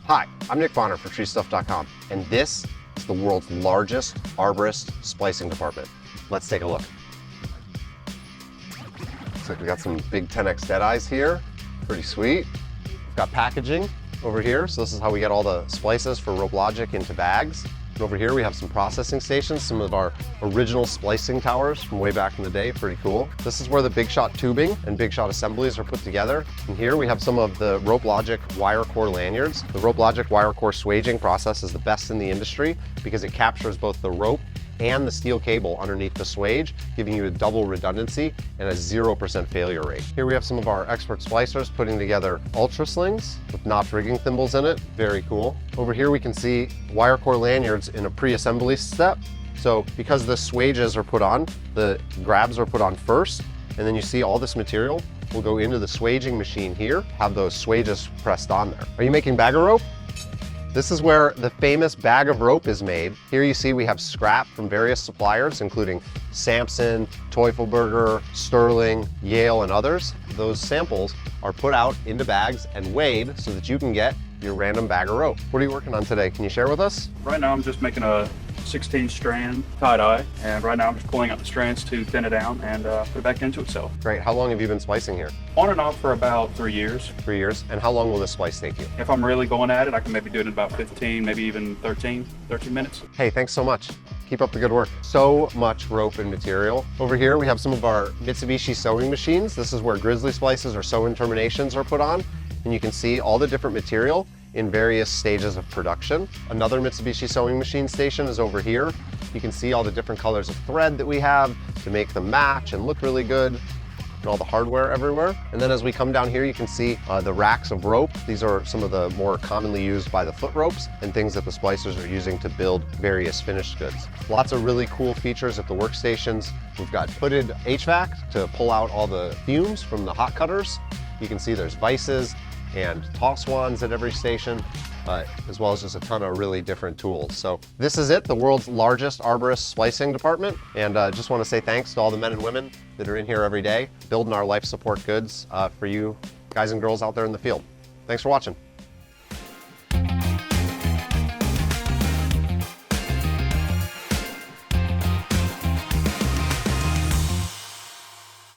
Hi, I'm Nick Bonner for TreeStuff.com, and this is the world's largest arborist splicing department. Let's take a look. Looks like we got some big 10x Deadeyes here. Pretty sweet. We've got packaging over here, so this is how we get all the splices for Rope Logic into bags. And over here we have some processing stations, some of our original splicing towers from way back in the day, pretty cool. This is where the Big Shot tubing and Big Shot assemblies are put together. And here we have some of the Rope Logic wire core lanyards. The Rope Logic wire core swaging process is the best in the industry because it captures both the rope and the steel cable underneath the swage, giving you a double redundancy and a 0% failure rate. Here we have some of our expert splicers putting together ultra slings with notch rigging thimbles in it. Very cool. Over here we can see wire core lanyards in a pre-assembly step. So because the swages are put on, the grabs are put on first, and then you see all this material will go into the swaging machine here, have those swages pressed on there. Are you making bag of rope? This is where the famous bag of rope is made. Here you see we have scrap from various suppliers, including Samson, Teufelberger, Sterling, Yale, and others. Those samples are put out into bags and weighed so that you can get your random bag of rope. What are you working on today? Can you share with us? Right now I'm just making a 16 strand tie-dye, and right now I'm just pulling out the strands to thin it down and put it back into itself. Great. How long have you been splicing here? On and off for about 3 years. 3 years. And how long will this splice take you? If I'm really going at it, I can maybe do it in about 15, maybe even 13 minutes. Hey, thanks so much. Keep up the good work. So much rope and material. Over here we have some of our Mitsubishi sewing machines. This is where grizzly splices or sew-in terminations are put on, and you can see all the different material in various stages of production. Another Mitsubishi sewing machine station is over here. You can see all the different colors of thread that we have to make them match and look really good, and all the hardware everywhere. And then as we come down here, you can see the racks of rope. These are some of the more commonly used by the foot ropes and things that the splicers are using to build various finished goods. Lots of really cool features at the workstations. We've got hooded HVAC to pull out all the fumes from the hot cutters. You can see there's vices and toss wands at every station, as well as just a ton of really different tools. So this is it, the world's largest arborist splicing department. And just want to say thanks to all the men and women that are in here every day, building our life support goods for you guys and girls out there in the field. Thanks for watching.